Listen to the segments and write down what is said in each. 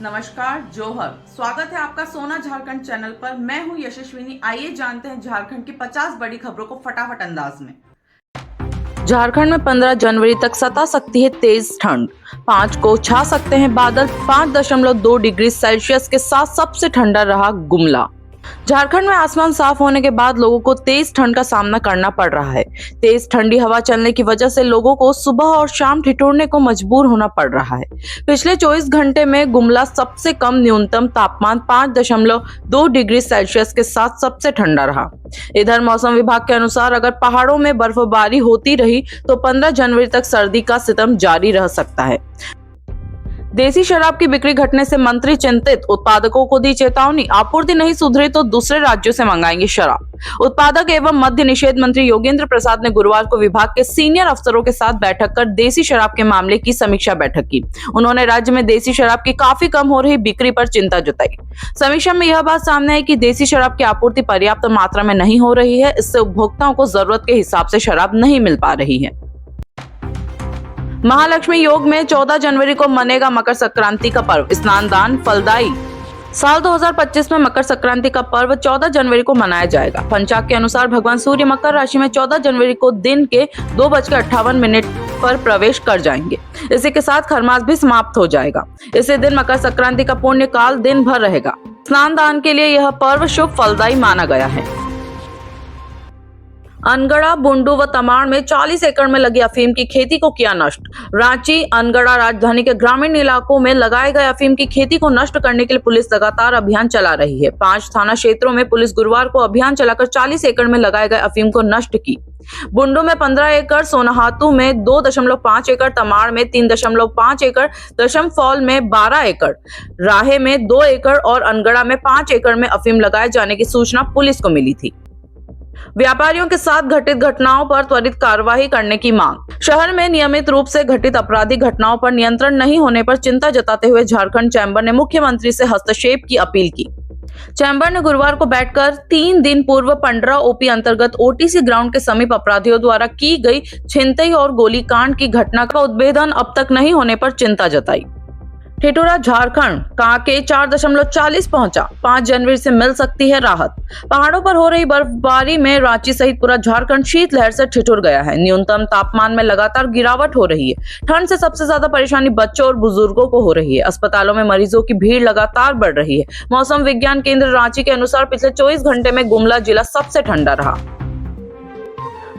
नमस्कार, जोहर। स्वागत है आपका सोना झारखंड चैनल पर। मैं हूं यशस्विनी। आइए जानते हैं झारखंड की 50 बड़ी खबरों को फटाफट अंदाज में। झारखंड में 15 जनवरी तक सता सकती है तेज ठंड। 5 को छा सकते हैं बादल। 5.2 डिग्री सेल्सियस के साथ सबसे ठंडा रहा गुमला। झारखंड में आसमान साफ होने के बाद लोगों को तेज ठंड का सामना करना पड़ रहा है। तेज ठंडी हवा चलने की वजह से लोगों को सुबह और शाम ठिठुरने को मजबूर होना पड़ रहा है। पिछले 24 घंटे में गुमला सबसे कम न्यूनतम तापमान 5.2 डिग्री सेल्सियस के साथ सबसे ठंडा रहा। इधर मौसम विभाग के अनुसार अगर पहाड़ों में बर्फबारी होती रही तो 15 जनवरी तक सर्दी का सितम जारी रह सकता है। देसी शराब की बिक्री घटने से मंत्री चिंतित। उत्पादकों को दी चेतावनी, आपूर्ति नहीं सुधरी तो दूसरे राज्यों से मंगाएंगे शराब। उत्पादक एवं मद्य निषेध मंत्री योगेंद्र प्रसाद ने गुरुवार को विभाग के सीनियर अफसरों के साथ बैठक कर देसी शराब के मामले की समीक्षा बैठक की। उन्होंने राज्य में देसी शराब की काफी कम हो रही बिक्री पर चिंता जताई। समीक्षा में यह बात सामने आई कि देसी शराब की आपूर्ति पर्याप्त मात्रा में नहीं हो रही है। इससे उपभोक्ताओं को जरूरत के हिसाब से शराब नहीं मिल पा रही है। महालक्ष्मी योग में 14 जनवरी को मनेगा मकर संक्रांति का पर्व। स्नान दान फलदायी। साल 2025 में मकर संक्रांति का पर्व 14 जनवरी को मनाया जाएगा। पंचांग के अनुसार भगवान सूर्य मकर राशि में 14 जनवरी को दिन के 2:58 पर प्रवेश कर जाएंगे। इसी के साथ खरमास भी समाप्त हो जाएगा। इसी दिन मकर संक्रांति का पुण्य काल दिन भर रहेगा। स्नान दान के लिए यह पर्व शुभ फलदायी माना गया है। अनगढ़ा, बुंडू व तमाड़ में 40 एकड़ में लगी अफीम की खेती को किया नष्ट। रांची, अनगढ़ा राजधानी के ग्रामीण इलाकों में लगाए गए अफीम की खेती को नष्ट करने के लिए पुलिस लगातार अभियान चला रही है। 5 थाना क्षेत्रों में पुलिस गुरुवार को अभियान चलाकर 40 एकड़ में लगाए गए अफीम को नष्ट की। बुंडू में 15 एकड़, सोनाहातू में 2.5 एकड़, तमाड़ में 3.5 एकड़, दशम फॉल में 12 एकड़, राहे में 2 एकड़ और अनगढ़ा में 5 एकड़ में अफीम लगाए जाने की सूचना पुलिस को मिली थी। व्यापारियों के साथ घटित घटनाओं पर त्वरित कार्रवाई करने की मांग। शहर में नियमित रूप से घटित आपराधिक घटनाओं पर नियंत्रण नहीं होने पर चिंता जताते हुए झारखंड चैंबर ने मुख्यमंत्री से हस्तक्षेप की अपील की। चैंबर ने गुरुवार को बैठकर 3 दिन पूर्व पंडरा ओपी अंतर्गत ओटीसी ग्राउंड के समीप अपराधियों द्वारा की गई छिनतई और गोलीकांड की घटना का उद्भेदन अब तक नहीं होने पर चिंता जताई। ठिठुरा झारखंड, कांके 4.40 पहुंचा। 5 जनवरी से मिल सकती है राहत। पहाड़ों पर हो रही बर्फबारी में रांची सहित पूरा झारखंड शीतलहर से ठिठुर गया है। न्यूनतम तापमान में लगातार गिरावट हो रही है। ठंड से सबसे ज्यादा परेशानी बच्चों और बुजुर्गों को हो रही है। अस्पतालों में मरीजों की भीड़ लगातार बढ़ रही है। मौसम विज्ञान केंद्र रांची के अनुसार पिछले 24 घंटे में गुमला जिला सबसे ठंडा रहा।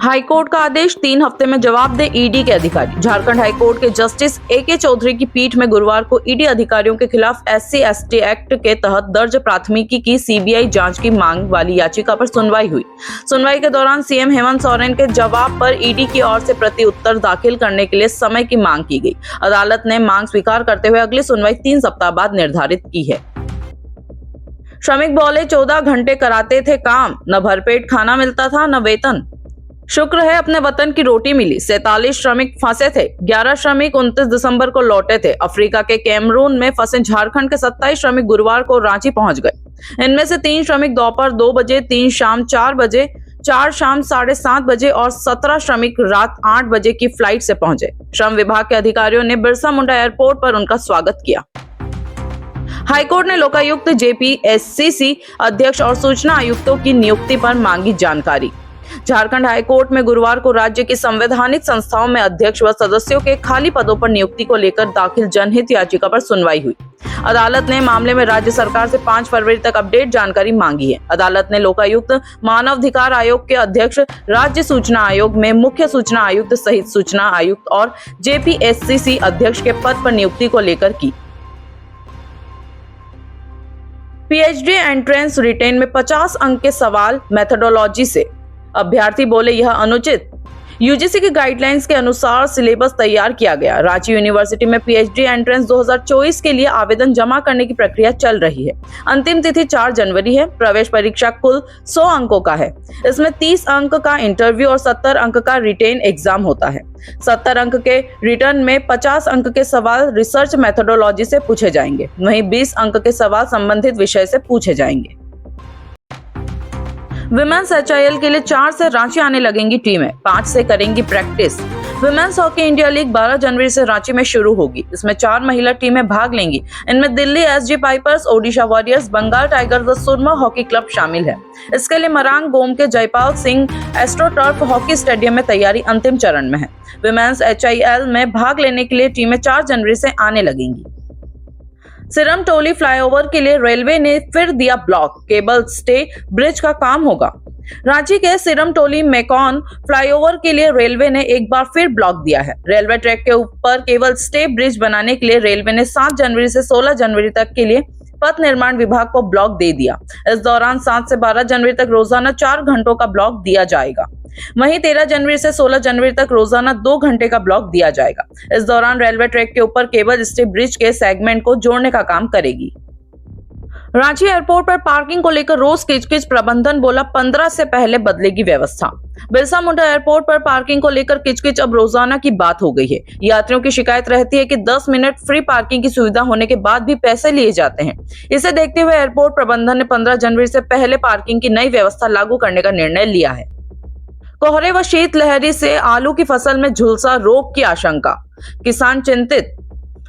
हाईकोर्ट का आदेश, 3 हफ्ते में जवाब दे ईडी के अधिकारी। झारखंड हाईकोर्ट के जस्टिस AK चौधरी की पीठ में गुरुवार को ईडी अधिकारियों के खिलाफ SC/ST एक्ट के तहत दर्ज प्राथमिकी की CBI जांच की मांग वाली याचिका पर सुनवाई हुई। सुनवाई के दौरान CM हेमंत सोरेन के जवाब पर ईडी की ओर से प्रति उत्तर दाखिल करने के लिए समय की मांग की गई। अदालत ने मांग स्वीकार करते हुए अगली सुनवाई 3 सप्ताह बाद निर्धारित की है। श्रमिक बोले 14 घंटे कराते थे काम, न भरपेट खाना मिलता था न वेतन। शुक्र है अपने वतन की रोटी मिली। 47 श्रमिक फंसे थे। 11 श्रमिक 29 दिसंबर को लौटे थे। अफ्रीका के कैमरून में फंसे झारखंड के 27 श्रमिक गुरुवार को रांची पहुंच गए। इनमें से 3 श्रमिक दोपहर 2 बजे, 3 शाम 4 बजे, 4 शाम 7:30 बजे और 17 श्रमिक रात 8 बजे की फ्लाइट से पहुंचे। श्रम विभाग के अधिकारियों ने बिरसा मुंडा एयरपोर्ट पर उनका स्वागत किया। हाईकोर्ट ने लोकायुक्त JPSCC अध्यक्ष और सूचना आयुक्तों की नियुक्ति पर मांगी जानकारी। झारखंड हाईकोर्ट में गुरुवार को राज्य की संवैधानिक संस्थाओं में अध्यक्ष व सदस्यों के खाली पदों पर नियुक्ति को लेकर दाखिल जनहित याचिका पर सुनवाई हुई। अदालत ने मामले में राज्य सरकार से 5 फरवरी तक अपडेट जानकारी मांगी है। अदालत ने लोकायुक्त, मानवाधिकार आयोग के अध्यक्ष, राज्य सूचना आयोग में मुख्य सूचना आयुक्त सहित सूचना आयुक्त और JPSCC अध्यक्ष के पद पर नियुक्ति को लेकर की। PhD एंट्रेंस रिटेन में 50 अंक के सवाल मेथोडोलॉजी से। अभ्यर्थी बोले यह अनुचित। यूजीसी की गाइडलाइंस के अनुसार सिलेबस तैयार किया गया। रांची यूनिवर्सिटी में PhD एंट्रेंस 2024 के लिए आवेदन जमा करने की प्रक्रिया चल रही है। अंतिम तिथि 4 जनवरी है। प्रवेश परीक्षा कुल 100 अंकों का है। इसमें 30 अंक का इंटरव्यू और 70 अंक का रिटेन एग्जाम होता है। 70 अंक के रिटर्न में 50 अंक के सवाल रिसर्च मेथोडोलॉजी से पूछे जाएंगे। वहीं 20 अंक के सवाल संबंधित विषय से पूछे जाएंगे। विमेंस HIL के लिए 4 से रांची आने लगेंगी टीमें, 5 से करेंगी practice. Women's hockey India league 12 जनवरी से रांची में शुरू होगी। इसमें 4 महिला टीमें भाग लेंगी। इनमें Delhi SG Pipers, Odisha Warriors, Bengal Tigers व सुरमा हॉकी क्लब शामिल है। इसके लिए मरांग गोम के Jaipal Singh astroturf hockey stadium में तैयारी अंतिम चरण में है। विमेंस HIL में भाग लेने के लिए टीमें 4 जनवरी से आने लगेंगी। सिरमटोली फ्लाईओवर के लिए रेलवे ने फिर दिया ब्लॉक, केबल स्टे ब्रिज का काम होगा। रांची के सिरमटोली मेकॉन फ्लाईओवर के लिए रेलवे ने एक बार फिर ब्लॉक दिया है। रेलवे ट्रैक के ऊपर केबल स्टे ब्रिज बनाने के लिए रेलवे ने 7 जनवरी से 16 जनवरी तक के लिए पथ निर्माण विभाग को ब्लॉक दे दिया। इस दौरान 7 से 12 जनवरी तक रोजाना 4 घंटों का ब्लॉक दिया जाएगा। वहीं 13 जनवरी से 16 जनवरी तक रोजाना 2 घंटे का ब्लॉक दिया जाएगा। इस दौरान रेलवे ट्रैक के ऊपर केबल स्टे ब्रिज के सेगमेंट को जोड़ने का काम करेगी। रांची एयरपोर्ट पर पार्किंग को लेकर रोज किचकिच, प्रबंधन बोला 15 से पहले बदलेगी व्यवस्था। बिरसा मुंडा एयरपोर्ट पर पार्किंग को लेकर किचकिच अब रोजाना की बात हो गई है। यात्रियों की शिकायत रहती है कि 10 मिनट फ्री पार्किंग की सुविधा होने के बाद भी पैसे लिए जाते हैं। इसे देखते हुए एयरपोर्ट प्रबंधन ने 15 जनवरी से पहले पार्किंग की नई व्यवस्था लागू करने का निर्णय लिया है। कोहरे व शीतलहरी से आलू की फसल में झुलसा रोग की आशंका, किसान चिंतित।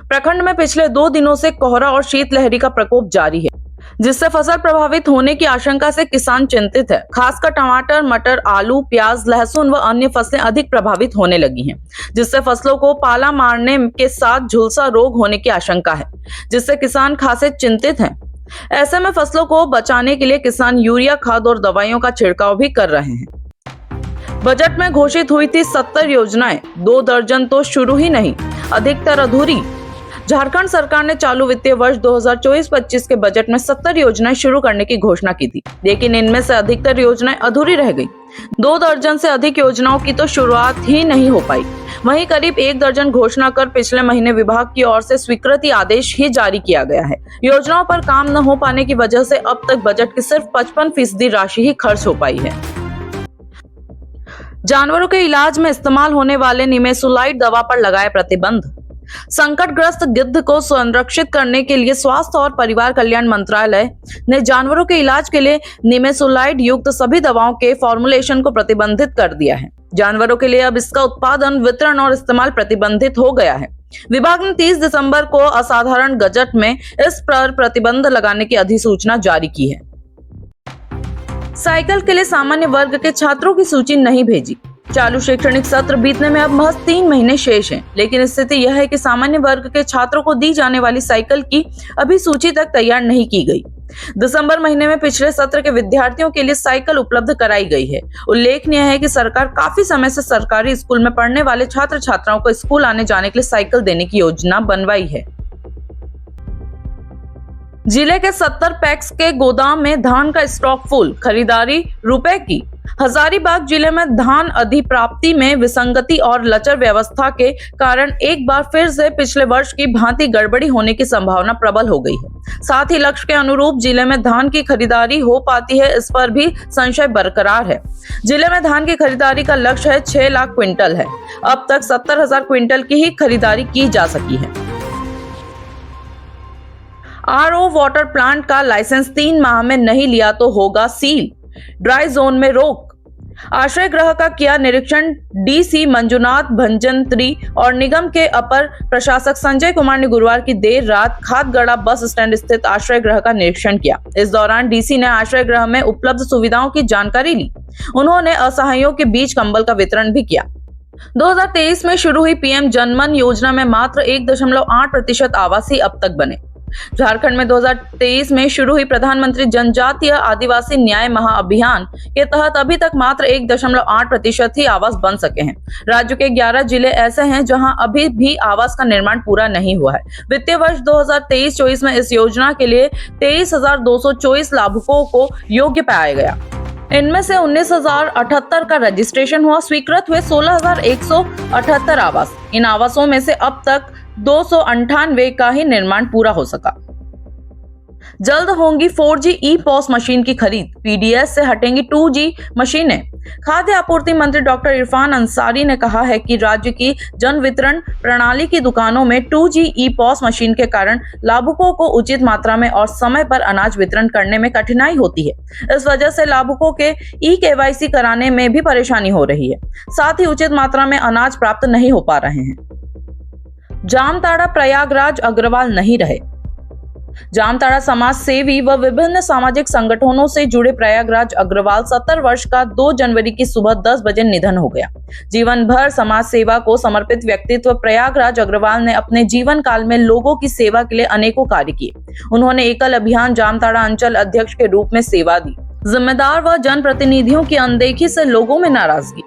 प्रखंड में पिछले 2 दिनों से कोहरा और शीतलहरी का प्रकोप जारी है, जिससे फसल प्रभावित होने की आशंका से किसान चिंतित है। खासकर टमाटर, मटर, आलू, प्याज, लहसुन व अन्य फसलें अधिक प्रभावित होने लगी हैं, जिससे फसलों को पाला मारने के साथ झुलसा रोग होने की आशंका है, जिससे किसान खासे चिंतित हैं। ऐसे में फसलों को बचाने के लिए किसान यूरिया खाद और दवाइयों का छिड़काव भी कर रहे हैं। बजट में घोषित हुई थी 70 योजनाएं, 2 दर्जन तो शुरू ही नहीं, अधिकतर अधूरी। झारखंड सरकार ने चालू वित्तीय वर्ष 2024-25 के बजट में 70 योजनाएं शुरू करने की घोषणा की थी, लेकिन इनमें से अधिकतर योजनाएं अधूरी रह गई। 2 दर्जन से अधिक योजनाओं की तो शुरुआत ही नहीं हो पाई। वहीं करीब 1 दर्जन घोषणा कर पिछले महीने विभाग की ओर से स्वीकृति आदेश ही जारी किया गया है। योजनाओं पर काम न हो पाने की वजह से अब तक बजट की सिर्फ 55% राशि ही खर्च हो पाई है। जानवरों के इलाज में इस्तेमाल होने वाले निमेसुलाइड दवा पर लगाए प्रतिबंध। संकटग्रस्त गिद्ध को संरक्षित करने के लिए स्वास्थ्य और परिवार कल्याण मंत्रालय ने जानवरों के इलाज के लिए निमेसुलाइड युक्त सभी दवाओं के फॉर्मुलेशन को प्रतिबंधित कर दिया है। जानवरों के लिए अब इसका उत्पादन, वितरण और इस्तेमाल प्रतिबंधित हो गया है। विभाग ने 30 दिसंबर को असाधारण गजट में इस पर प्रतिबंध लगाने की अधिसूचना जारी की है। साइकिल के लिए सामान्य वर्ग के छात्रों की सूची नहीं भेजी। चालू शैक्षणिक सत्र बीतने में अब महज 3 महीने शेष हैं, लेकिन स्थिति यह है कि सामान्य वर्ग के छात्रों को दी जाने वाली साइकिल की अभी सूची तक तैयार नहीं की गई। दिसंबर महीने में पिछले सत्र के विद्यार्थियों के लिए साइकिल उपलब्ध कराई गई है। उल्लेखनीय है कि सरकार काफी समय से सरकारी स्कूल में पढ़ने वाले छात्र छात्राओं को स्कूल आने जाने के लिए साइकिल देने की योजना बनवाई है। जिले के 70 पैक्स के गोदाम में धान का स्टॉक फुल, खरीदारी रुपए की। हजारीबाग जिले में धान अधिप्राप्ति में विसंगति और लचर व्यवस्था के कारण एक बार फिर से पिछले वर्ष की भांति गड़बड़ी होने की संभावना प्रबल हो गई है। साथ ही लक्ष्य के अनुरूप जिले में धान की खरीदारी हो पाती है, इस पर भी संशय बरकरार है। जिले में धान की खरीदारी का लक्ष्य है 6 लाख क्विंटल है। अब तक 70,000 क्विंटल की ही खरीदारी की जा सकी है। RO वाटर प्लांट का लाइसेंस 3 माह में नहीं लिया तो होगा सील, ड्राई जोन में रोक। आश्रय गृह का किया निरीक्षण DC मंजुनाथ भंजंत्री और निगम के अपर प्रशासक संजय कुमार ने गुरुवार की देर रात खादगड़ा बस स्टैंड स्थित आश्रय गृह का निरीक्षण किया। इस दौरान DC ने आश्रय गृह में उपलब्ध सुविधाओं की जानकारी ली। उन्होंने असहायों के बीच कंबल का वितरण भी किया। 2023 में शुरू हुई PM जनमन योजना में मात्र 1.8% आवासीय अब तक बने। झारखंड में 2023 में शुरू हुई प्रधानमंत्री जनजातीय आदिवासी न्याय महाअभियान के तहत अभी तक मात्र 1.8% ही आवास बन सके हैं। राज्य के 11 जिले ऐसे हैं जहां अभी भी आवास का निर्माण पूरा नहीं हुआ है। वित्तीय वर्ष 2023-24 में इस योजना के लिए 23,224 लाभुकों को योग्य पाया गया। इनमें से 19,078 का रजिस्ट्रेशन हुआ। स्वीकृत हुए 16,178 आवास। इन आवासों में से अब तक 298 का ही निर्माण पूरा हो सका। जल्द होंगी 4G ई-पॉस मशीन की खरीद, पीडीएस से हटेंगी 2G मशीनें। खाद्य आपूर्ति मंत्री डॉक्टर इरफान अंसारी ने कहा है कि राज्य की जन वितरण प्रणाली की दुकानों में 2G ई-पॉस मशीन के कारण लाभुकों को उचित मात्रा में और समय पर अनाज वितरण करने में कठिनाई होती है। इस वजह से लाभुकों के ई-केवाईसी कराने में भी परेशानी हो रही है, साथ ही उचित मात्रा में अनाज प्राप्त नहीं हो पा रहे हैं। जामताड़ा प्रयागराज अग्रवाल नहीं रहे। जामताड़ा समाज सेवी व विभिन्न सामाजिक संगठनों से जुड़े प्रयागराज अग्रवाल 70 वर्ष का 2 जनवरी की सुबह 10 बजे निधन हो गया। जीवन भर समाज सेवा को समर्पित व्यक्तित्व प्रयागराज अग्रवाल ने अपने जीवन काल में लोगों की सेवा के लिए अनेकों कार्य किए। उन्होंने एकल अभियान जामताड़ा अंचल अध्यक्ष के रूप में सेवा दी। जिम्मेदार व जनप्रतिनिधियों की अनदेखी से लोगों में नाराजगी।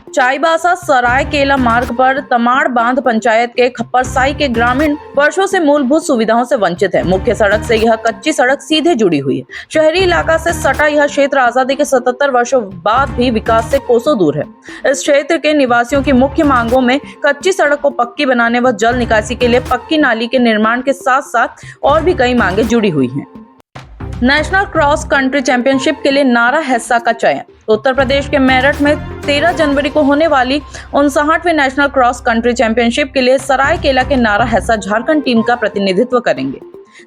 चाईबासा सरायकेला मार्ग पर तमाड़ बांध पंचायत के खप्परसाई के ग्रामीण वर्षों से मूलभूत सुविधाओं से वंचित है। मुख्य सड़क से यह कच्ची सड़क सीधे जुड़ी हुई है। शहरी इलाका से सटा यह क्षेत्र आजादी के 77 वर्षों बाद भी विकास से कोसों दूर है। इस क्षेत्र के निवासियों की मुख्य मांगों में कच्ची सड़क को पक्की बनाने व जल निकासी के लिए पक्की नाली के निर्माण के साथ साथ और भी कई मांगे जुड़ी हुई हैं। नेशनल क्रॉस कंट्री चैंपियनशिप के लिए नारा हिस्सा का चयन। उत्तर प्रदेश के मेरठ में 13 जनवरी को होने वाली 59वीं नेशनल क्रॉस कंट्री चैंपियनशिप के लिए सरायकेला के नारा हिस्सा झारखंड टीम का प्रतिनिधित्व करेंगे।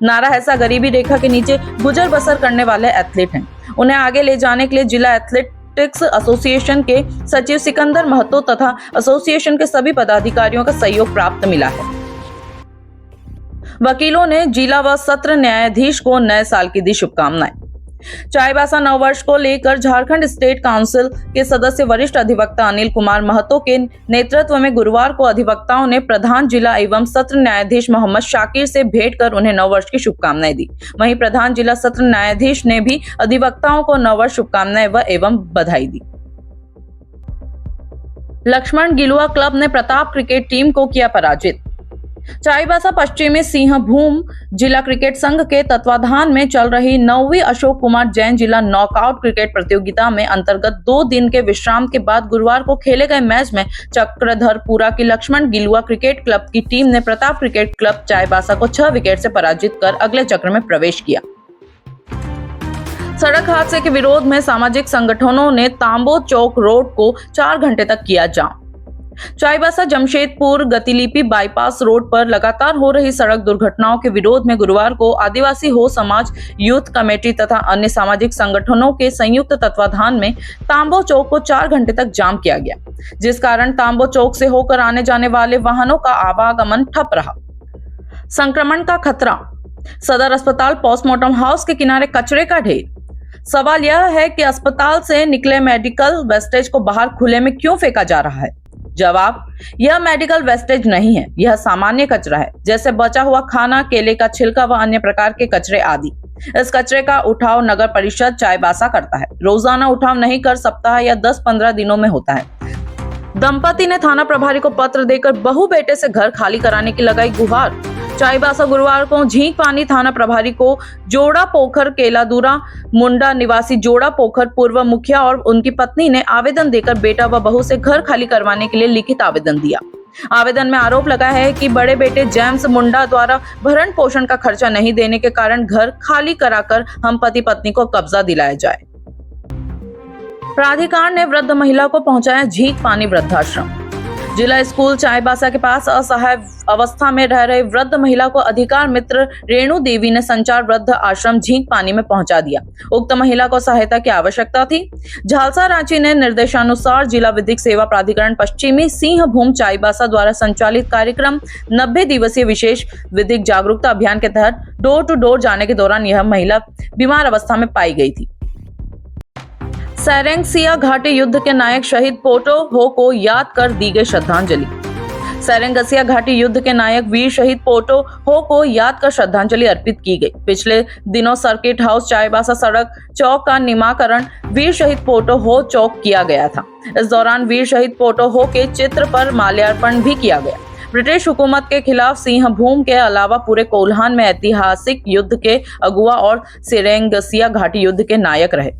नारा हिस्सा गरीबी रेखा के नीचे गुजर बसर करने वाले एथलीट हैं। उन्हें आगे ले जाने के लिए जिला एथलेटिक्स एसोसिएशन के सचिव सिकंदर महतो तथा एसोसिएशन के सभी पदाधिकारियों का सहयोग प्राप्त मिला है। वकीलों ने जिला व सत्र न्यायाधीश को नए साल की दी शुभकामनाएं। चाईबासा नववर्ष को लेकर झारखंड स्टेट काउंसिल के सदस्य वरिष्ठ अधिवक्ता अनिल कुमार महतो के नेतृत्व में गुरुवार को अधिवक्ताओं ने प्रधान जिला एवं सत्र न्यायाधीश मोहम्मद शाकिर से भेंट कर उन्हें नववर्ष की शुभकामनाएं दी। वहीं प्रधान जिला सत्र न्यायाधीश ने भी अधिवक्ताओं को नववर्ष शुभकामनाएं एवं बधाई दी। लक्ष्मण गिलुआ क्लब ने प्रताप क्रिकेट टीम को किया पराजित। चाईबासा पश्चिमी सिंहभूम जिला क्रिकेट संघ के तत्वाधान में चल रही 9वीं अशोक कुमार जैन जिला नॉकआउट क्रिकेट प्रतियोगिता में अंतर्गत 2 दिन के विश्राम के बाद गुरुवार को खेले गए मैच में चक्रधरपुरा की लक्ष्मण गिलुआ क्रिकेट क्लब की टीम ने प्रताप क्रिकेट क्लब चाईबासा को 6 विकेट से पराजित कर अगले चक्र में प्रवेश किया। सड़क हादसे के विरोध में सामाजिक संगठनों ने तांबो चौक रोड को 4 घंटे तक किया जाम। चाईबासा जमशेदपुर गतिलिपि बाईपास रोड पर लगातार हो रही सड़क दुर्घटनाओं के विरोध में गुरुवार को आदिवासी हो समाज यूथ कमेटी तथा अन्य सामाजिक संगठनों के संयुक्त तत्वाधान में तांबो चौक को 4 घंटे तक जाम किया गया, जिस कारण तांबो चौक से होकर आने जाने वाले वाहनों का आवागमन ठप रहा। संक्रमण का खतरा। सदर अस्पताल पोस्टमार्टम हाउस के किनारे कचरे का ढेर। सवाल यह है कि अस्पताल से निकले मेडिकल वेस्टेज को बाहर खुले में क्यों फेंका जा रहा है? जवाब, यह मेडिकल वेस्टेज नहीं है, यह सामान्य कचरा है, जैसे बचा हुआ खाना, केले का छिलका व अन्य प्रकार के कचरे आदि। इस कचरे का उठाव नगर परिषद चाईबासा करता है। रोजाना उठाव नहीं कर सप्ताह या 10-15 दिनों में होता है। दंपति ने थाना प्रभारी को पत्र देकर बहू बेटे से घर खाली कराने की लगाई गुहार। चाईबासा गुरुवार को झींक पानी थाना प्रभारी को जोड़ा पोखर केलादूरा मुंडा निवासी जोड़ा पोखर पूर्व मुखिया और उनकी पत्नी ने आवेदन देकर बेटा व बहू से घर खाली करवाने के लिए लिखित आवेदन दिया। आवेदन में आरोप लगाया है कि बड़े बेटे जेम्स मुंडा द्वारा भरण पोषण का खर्चा नहीं देने के कारण घर खाली कराकर हम पति पत्नी को कब्जा दिलाया जाए। प्राधिकार ने वृद्ध महिला को पहुंचाया झींक पानी वृद्धाश्रम। जिला स्कूल चाईबासा के पास असहाय अवस्था में रह रहे वृद्ध महिला को अधिकार मित्र रेणु देवी ने संचार वृद्ध आश्रम झींक पानी में पहुंचा दिया। उक्त महिला को सहायता की आवश्यकता थी। झालसा रांची ने निर्देशानुसार जिला विधिक सेवा प्राधिकरण पश्चिमी सिंहभूम चाईबासा द्वारा संचालित कार्यक्रम 90 दिवसीय विशेष विधिक जागरूकता अभियान के तहत डोर टू डोर जाने के दौरान यह महिला बीमार अवस्था में पाई गई थी। सेरेंगसिया घाटी युद्ध के नायक शहीद पोटो हो को याद कर दी गई श्रद्धांजलि। सेरेंगसिया घाटी युद्ध के नायक वीर शहीद पोटो हो को याद कर श्रद्धांजलि अर्पित की गई। पिछले दिनों सर्किट हाउस चाईबासा सड़क चौक का निमाकरण वीर शहीद पोटो हो चौक किया गया था। इस दौरान वीर शहीद पोटो हो के चित्र पर माल्यार्पण भी किया गया। ब्रिटिश हुकूमत के खिलाफ सिंहभूम के अलावा पूरे कोल्हान में ऐतिहासिक युद्ध के अगुआ और सेरेंगसिया घाटी युद्ध के नायक रहे।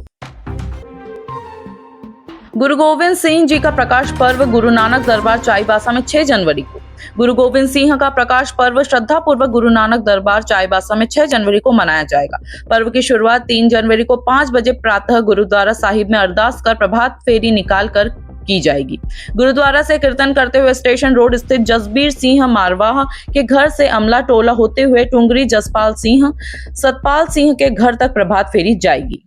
गुरु गोविंद सिंह जी का प्रकाश पर्व गुरु नानक दरबार चाईबासा में 6 जनवरी को। गुरु गोविंद सिंह का प्रकाश पर्व श्रद्धा पूर्वक गुरु नानक दरबार चाईबासा में 6 जनवरी को मनाया जाएगा। पर्व की शुरुआत 3 जनवरी को 5 बजे प्रातः गुरुद्वारा साहिब में अरदास कर प्रभात फेरी निकाल कर की जाएगी। गुरुद्वारा से कीर्तन करते हुए स्टेशन रोड स्थित जसबीर सिंह मारवाह के घर से अमला टोला होते हुए टुंगरी जसपाल सिंह सतपाल सिंह के घर तक प्रभात फेरी जाएगी।